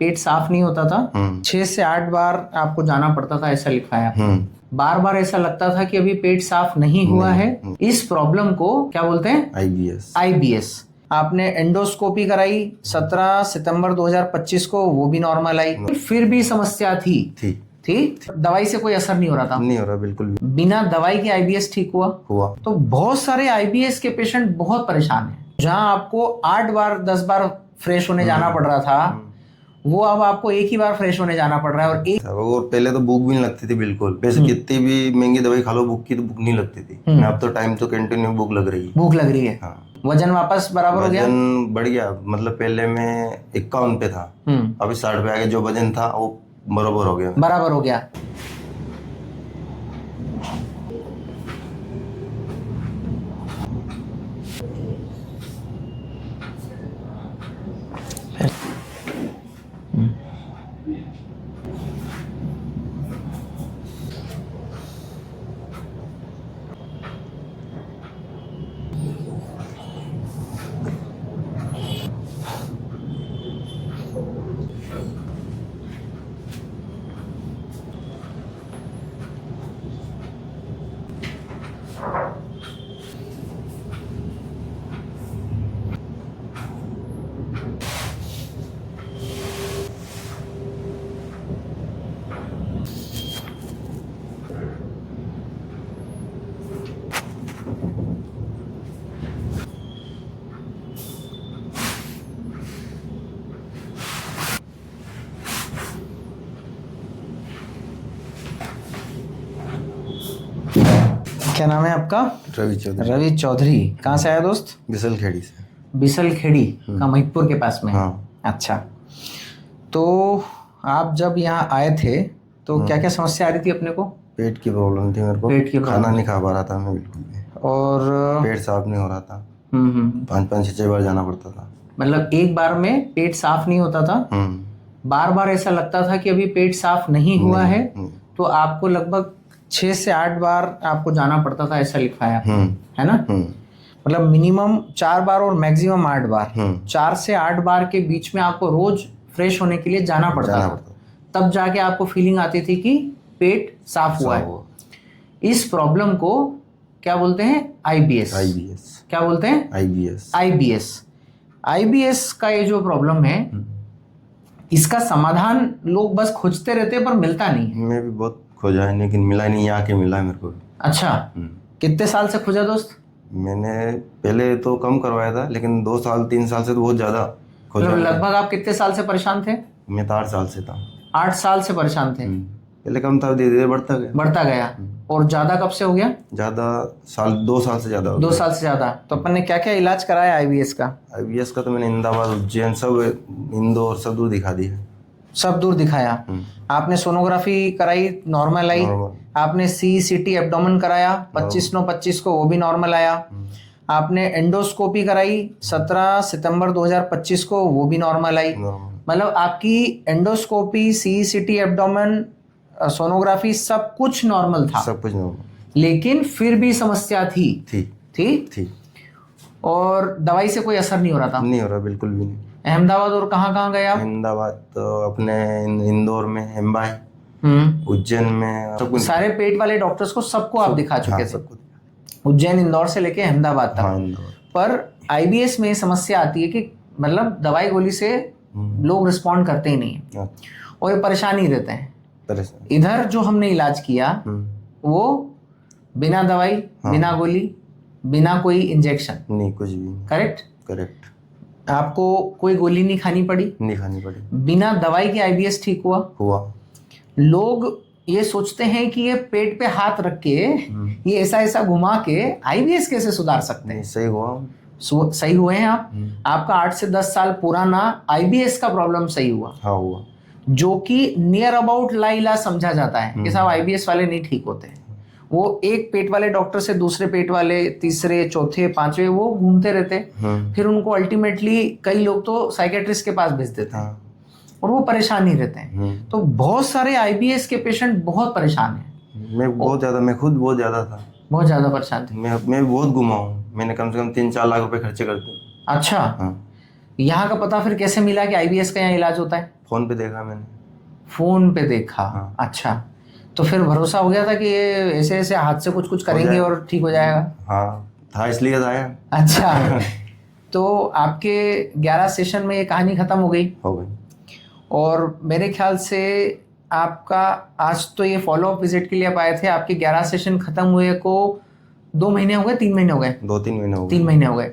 पेट साफ नहीं होता था, 6 से 8 बार आपको जाना पड़ता था, ऐसा लिखा है। बार बार ऐसा लगता था कि अभी पेट साफ नहीं हुआ है। इस प्रॉब्लम को क्या बोलते हैं? आईबीएस। आईबीएस। आपने एंडोस्कोपी कराई 17 सितंबर 2025 को, वो भी नॉर्मल आई। फिर भी समस्या थी। दवाई से कोई असर नहीं हो रहा था? नहीं हो रहा, बिल्कुल भी। बिना दवाई के आईबीएस ठीक हुआ? तो बहुत सारे आईबीएस के पेशेंट बहुत परेशान हैं। जहां आपको 8 बार 10 बार फ्रेश होने जाना पड़ रहा था, वो अब आपको एक ही बार फ्रेश होने जाना पड़ रहा है। और पहले तो भूख भी नहीं लगती थी बिल्कुल। वैसे कितनी भी महंगी दवाई खा लो, भूख की तो भूख नहीं लगती थी। अब तो टाइम तो कंटिन्यू भूख लग रही है। हाँ। वजन वापस बराबर हो गया? वजन बढ़ गया, मतलब पहले मैं 51 पे था, अभी 60 पे आ गया। जो वजन था वो बराबर हो गया। क्या नाम है आपका? रवि चौधरी। कहाँ से आया दोस्त? बिसलखेड़ी से। बिसलखेड़ी का महिदपुर के पास में? हाँ। अच्छा, तो आप जब यहाँ आए थे तो क्या क्या समस्या आ रही थी अपने को? पेट की प्रॉब्लम थी मेरे को। पेट की खाना नहीं खा पा रहा था मैं बिल्कुल भी, और पेट साफ नहीं हो रहा था। 5-5 6 बार जाना पड़ता था। मतलब एक बार में पेट साफ नहीं होता था, बार बार ऐसा लगता था कि अभी पेट साफ नहीं हुआ है। तो आपको लगभग 6 से 8 बार आपको जाना पड़ता था, ऐसा लिखा है ना? मतलब मिनिमम 4 बार और मैक्सिमम 8 बार। 4 से 8 बार के बीच में आपको रोज फ्रेश होने के लिए जाना पड़ता था। तब जाके आपको फीलिंग आती थी कि पेट साफ हुआ है। इस प्रॉब्लम को क्या बोलते हैं? आईबीएस। क्या बोलते हैं? आईबीएस का ये जो प्रॉब्लम है, इसका समाधान लोग बस खोजते रहते हैं पर मिलता नहीं है। मैं भी बहुत खोजा है लेकिन मिला नहीं, यहाँ के मिला है मेरे को। अच्छा, कितने साल से खोजा दोस्त? मैंने पहले तो कम करवाया था, लेकिन 2 साल 3 साल से तो बहुत ज्यादा खोजा। लगभग आप कितने साल से परेशान थे? मैं तो 8 साल से था। 8 साल से परेशान थे? पहले कम था, धीरे धीरे बढ़ता गया। और ज्यादा कब से हो गया? ज्यादा 2 साल से ज्यादा हो 2 गया। साल से ज्यादा। तो अपन ने क्या क्या इलाज कराया आईबीएस का? आईबीएस का तो मैंने अहमदाबाद, उज्जैन, सब इंदौर सब दूर दिखा दिया। सब दूर दिखाया। आपने सोनोग्राफी कराई, नॉर्मल आई। आपने सीईसीटी एब्डोमेन कराया 25/9/25 को, वो भी नॉर्मल आया। आपने एंडोस्कोपी कराई 17 सितंबर 2025 को, वो भी नॉर्मल आई। मतलब आपकी एंडोस्कोपी, सीईसीटी एब्डोमेन, सोनोग्राफी सब कुछ नॉर्मल था। सब कुछ नॉर्मल, लेकिन फिर भी समस्या थी। और दवाई से कोई असर नहीं हो रहा था? नहीं हो रहा, बिल्कुल भी नहीं। अहमदाबाद और कहाँ गए आप? अहमदाबाद तो अपने इंदौर में एम्बाई, उज्जैन में सब कुछ। सारे पेट वाले डॉक्टर्स को सबको आप दिखा चुके थे? उज्जैन, इंदौर से लेके अहमदाबाद तक। पर आईबीएस में समस्या आती है कि मतलब दवाई गोली से लोग रिस्पॉन्ड करते ही नहीं है और ये परेशान ही रहते हैं। इधर जो हमने इलाज किया वो बिना दवाई, बिना गोली, बिना कोई इंजेक्शन, नहीं कुछ भी। करेक्ट। आपको कोई गोली नहीं खानी पड़ी? बिना दवाई के आईबीएस ठीक हुआ। लोग ये सोचते हैं कि ये पेट पे हाथ रख के ये ऐसा घुमा के आईबीएस कैसे सुधार सकते हैं? सही हुए हैं आप। आपका 8 से 10 साल पुराना आईबीएस का प्रॉब्लम सही हुआ। जो कि नियर अबाउट लाइलाज समझा जाता है कि साहब आईबीएस वाले नहीं ठीक होते। वो एक पेट वाले डॉक्टर से दूसरे पेट वाले, तीसरे, चौथे, पांचवे वो घूमते रहते। फिर उनको अल्टीमेटली कई लोग तो साइकेट्रिस्ट के पास भेज देते हैं और वो परेशान ही रहते हैं। तो बहुत सारे आईबीएस के पेशेंट बहुत परेशान हैं। मैं खुद बहुत ज्यादा था। बहुत ज्यादा परेशान थे? मैं बहुत घुमा हूँ। मैंने कम से कम 3-4 लाख रुपए खर्चे करते। अच्छा। यहाँ का पता फिर कैसे मिला कि आईबीएस का यहाँ इलाज होता है? फोन पे देखा मैंने। फोन पे देखा। हाँ। अच्छा, तो फिर भरोसा हो गया था कि ये ऐसे ऐसे हाथ से कुछ कुछ करेंगे और ठीक हो जाएगा? हाँ था, इसलिए था यार। अच्छा तो आपके 11 सेशन में ये कहानी खत्म हो गई? हो गई। और मेरे ख्याल से आपका आज तो ये फॉलो अप विजिट के लिए आप आए थे, आपके 11 सेशन खत्म हुए को 2 महीने हो गए, 3 महीने हो गए? 2-3 महीने हो गए। 3 महीने हो गए।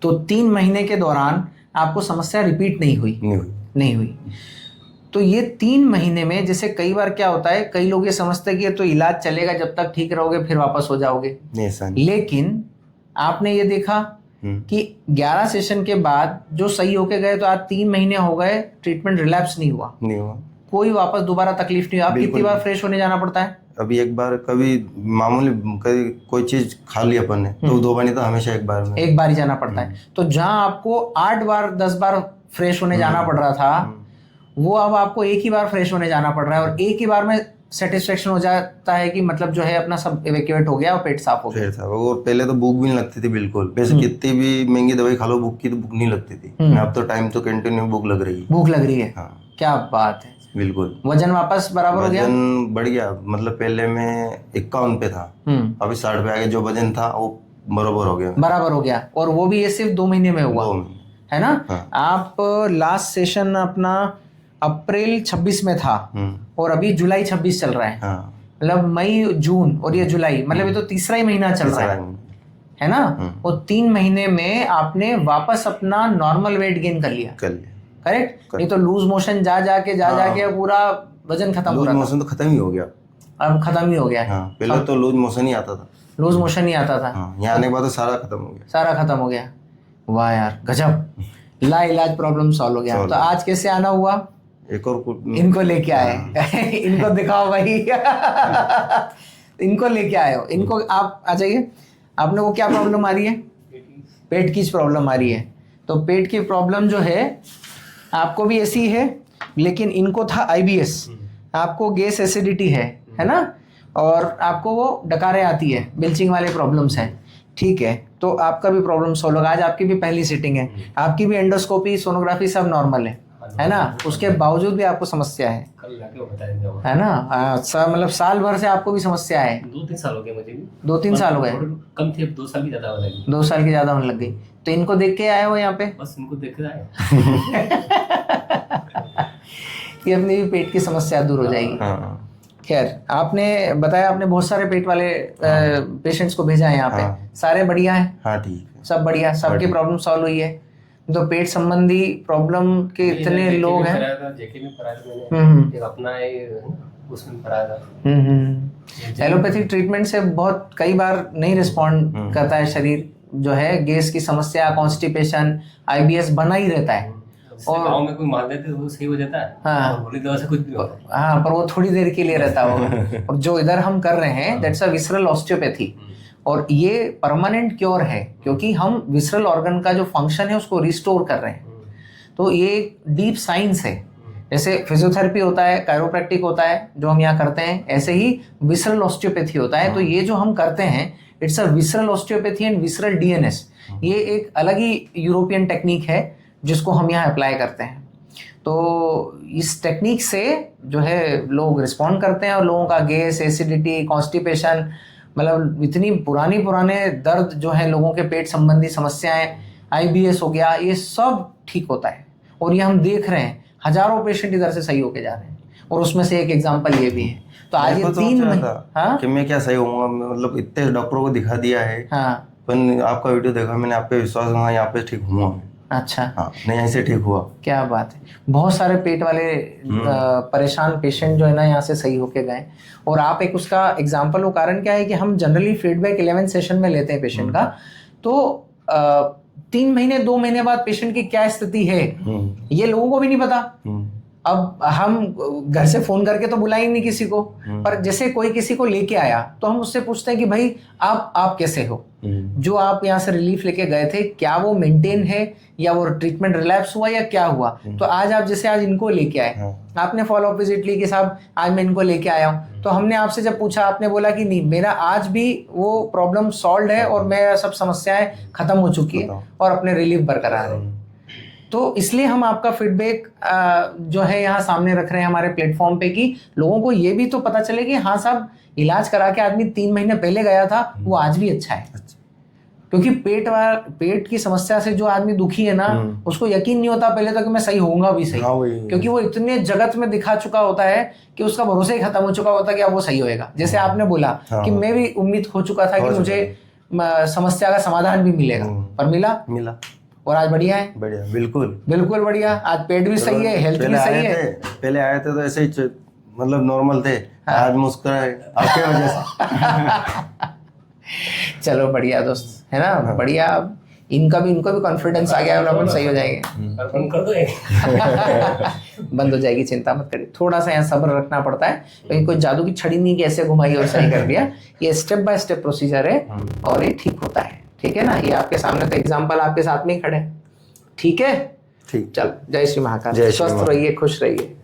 तो 3 महीने के दौरान आपको समस्या रिपीट नहीं हुई? नहीं हुई। तो ये 3 महीने में जैसे कई बार क्या होता है, कई लोग ये समझते हैं कि ये तो इलाज चलेगा जब तक ठीक रहोगे फिर वापस हो जाओगे। लेकिन आपने ये देखा कि 11 सेशन के बाद जो सही होके गए तो आज 3 महीने हो गए, ट्रीटमेंट रिलैप्स नहीं हुआ? कोई वापस दोबारा तकलीफ नहीं हुई? आप कितनी बार फ्रेश होने जाना पड़ता है? अभी एक बार, कभी मामूली कोई चीज खा ली अपन ने तो 2 बार नहीं तो हमेशा एक बार में। एक बार ही जाना पड़ता है। तो जहां आपको 8 बार 10 बार फ्रेश होने जाना पड़ रहा था, वो अब आपको एक ही बार फ्रेश होने जाना पड़ रहा है और एक ही बार में सेटिस्फेक्शन हो जाता है कि मतलब जो है अपना सब इवैक्यूएट हो गया और पेट साफ हो गया। और पहले तो भूख भी नहीं लगती थी बिल्कुल, वैसे कितनी भी महंगी दवाई खा लो भूख की तो भूख नहीं लगती थी। अब तो टाइम तो कंटिन्यू भूख लग रही है। भूख लग रही है? हाँ। क्या बात है। बिल्कुल। वजन वापस बराबर हो गया? वजन बढ़ गया, मतलब पहले मैं 51 पे था, अभी 60 पे आ गया। जो वजन था वो बराबर हो गया। बराबर हो गया। और वो भी ये सिर्फ 2 महीने में हुआ? 2 महीने, है ना? हाँ। आप लास्ट सेशन अपना अप्रैल 26 में था और अभी जुलाई 26 चल रहा है। हाँ। मतलब मई जून और ये जुलाई, मतलब ये तो तीसरा ही महीना चल रहा है ना? और 3 महीने में आपने वापस अपना नॉर्मल वेट गेन कर लिया। करेक्ट? नहीं तो लूज मोशन जा जाके पूरा वजन खत्म हो रहा था। लूज मोशन तो खत्म ही हो गया। अब खत्म ही हो गया है। हाँ, पहले तो लूज मोशन ही आता था। लूज मोशन ही आता था। हाँ, यहाँ आने के बाद तो सारा खत्म हो गया। सारा खत्म हो गया। वाह यार गजब, ला इलाज प्रॉब्लम सॉल्व हो गया। तो आज कैसे आना हुआ? एक और इनको लेके आए इनको दिखाओ भाई इनको लेके आए हो, इनको आप आ जाइए। आपने को क्या प्रॉब्लम आ रही है? पेट की प्रॉब्लम आ रही है। तो पेट की प्रॉब्लम जो है आपको भी ऐसी है, लेकिन इनको था आईबीएस, आपको गैस एसिडिटी है ना? और आपको वो डकारें आती है, बिल्चिंग वाले प्रॉब्लम्स हैं। ठीक है, तो आपका भी प्रॉब्लम सॉल्व होगा। आज आपकी भी पहली सिटिंग है, आपकी भी एंडोस्कोपी सोनोग्राफी सब नॉर्मल है ना? उसके बावजूद भी आपको समस्या है ना? मतलब साल भर से आपको भी समस्या है? 2-3 साल हो गए मुझे भी। 2-3 साल हो गए? कम थे, 2 साल की ज्यादा होने लगी। 2 साल की ज्यादा होने लग गई। तो इनको देख के आए हो यहाँ पे? बस इनको देख के आए कि अपनी भी पेट की समस्या दूर हो जाएगी। खैर, आपने बताया आपने बहुत सारे पेट वाले पेशेंट्स को भेजा है यहाँ पे। सारे बढ़िया है? हाँ ठीक है, सब बढ़िया, सबकी प्रॉब्लम सॉल्व हुई है। तो पेट संबंधी प्रॉब्लम के इतने लोग हैं। जेके में कराया था मैंने, एक अपना उसमें कराया था। एलोपैथिक ट्रीटमेंट से बहुत कई बार नहीं रिस्पॉन्ड करता है शरीर, जो है गैस की समस्या, कॉन्स्टिपेशन, आईबीएस बना ही रहता है। और गांव में कोई मान देते तो सही हो जाता है। हाँ, गोली दवा से कुछ भी होता है। हाँ, पर वो थोड़ी देर के लिए रहता होगा। और जो इधर हम कर रहे हैं दैट्स अ विसरल ऑस्टियोपैथी, और ये परमानेंट क्योर है, क्योंकि हम विसरल ऑर्गन का जो फंक्शन है उसको रिस्टोर कर रहे हैं। तो ये एक डीप साइंस है। जैसे फिजियोथेरेपी होता है, कायरोप्रैक्टिक होता है जो हम यहाँ करते हैं, ऐसे ही विसरल ऑस्टियोपैथी होता है। तो ये जो हम करते हैं it's a visceral osteopathy and visceral DNS. ये एक अलग ही यूरोपियन टेक्निक है जिसको हम यहाँ अप्लाई करते हैं। तो इस टेक्निक से जो है लोग रिस्पॉन्ड करते हैं और लोगों का गैस, एसिडिटी, कॉन्स्टिपेशन, मतलब इतनी पुराने दर्द जो है लोगों के पेट संबंधी समस्याएं, आईबीएस हो गया, ये सब ठीक होता है। और ये हम देख रहे हैं हजारों पेशेंट इधर से सही होके जा रहे हैं, और उसमें से एक एग्जांपल ये भी है। तो आज ये 3 हाँ कि मैं क्या सही होऊंगा, मतलब इतने डॉक्टरों को दिखा दिया है। हाँ, पर आपका वीडियो देखा मैंने, आप पे विश्वास हुआ, यहाँ पे ठीक हुआ। अच्छा, हाँ, नहीं ऐसे ठीक हुआ। क्या बात है। बहुत सारे पेट वाले परेशान पेशेंट जो है ना यहाँ से सही होके गए, और आप एक उसका एग्जांपल हो। कारण क्या है कि हम जनरली फीडबैक 11 सेशन में लेते हैं पेशेंट का, तो 3 महीने 2 महीने बाद पेशेंट की क्या स्थिति है ये लोगों को भी नहीं पता। अब हम घर से फोन करके तो बुलाएंगे नहीं किसी को, पर जैसे कोई किसी को लेके आया तो हम उससे पूछते हैं कि भाई आप कैसे हो, जो आप यहाँ से रिलीफ लेके गए थे क्या वो मेंटेन है या वो ट्रीटमेंट रिलैप्स हुआ या क्या हुआ। तो आज आप जैसे आज इनको लेके आए, आपने फॉलो अप विजिट ली कि साहब आज मैं इनको लेके आया हूँ, तो हमने आपसे जब पूछा आपने बोला कि नहीं मेरा आज भी वो प्रॉब्लम सॉल्व है और मेरा सब समस्याएं खत्म हो चुकी है और अपने रिलीफ बरकरार है। तो इसलिए हम आपका फीडबैक जो है यहाँ सामने रख रहे हैं हमारे प्लेटफॉर्म पे, कि लोगों को ये भी तो पता चले कि हाँ साहब, इलाज करा के आदमी 3 महीने पहले गया था, वो आज भी अच्छा है। क्योंकि पेट की समस्या से जो आदमी दुखी है ना, उसको यकीन नहीं होता पहले तो कि मैं सही होऊंगा भी सही। क्योंकि वो इतने जगत में दिखा चुका होता है कि उसका भरोसा ही खत्म हो चुका होता है कि अब वो सही होएगा। जैसे आपने बोला कि मैं भी उम्मीद हो चुका था कि मुझे समस्या का समाधान भी मिलेगा, पर मिला और आज बढ़िया है। बढ़िया, बिल्कुल बिल्कुल बढ़िया। आज पेट भी सही है, हेल्थ भी सही है। पहले आए थे तो ऐसे ही मतलब नॉर्मल थे, आज मुस्कुराए आपके वजह से। चलो बढ़िया दोस्त, है ना? बढ़िया। अब इनको भी कॉन्फिडेंस आ गया, अपन सही हो जाएंगे। बंद कर दो बंद हो जाएगी, चिंता मत करिए। थोड़ा सा यहाँ सब्र रखना पड़ता है, क्योंकि कोई जादू की छड़ी नहीं कि ऐसे घुमाई और सही कर दिया। ये स्टेप बाय स्टेप प्रोसीजर है और ये ठीक होता है। ठीक है ना? ये आपके सामने तो एग्जाम्पल आपके साथ में ही खड़े हैं। ठीक है, ठीक। चल, जय श्री महाकाल। जय श्री स्वस्थ रहिए, खुश रहिए।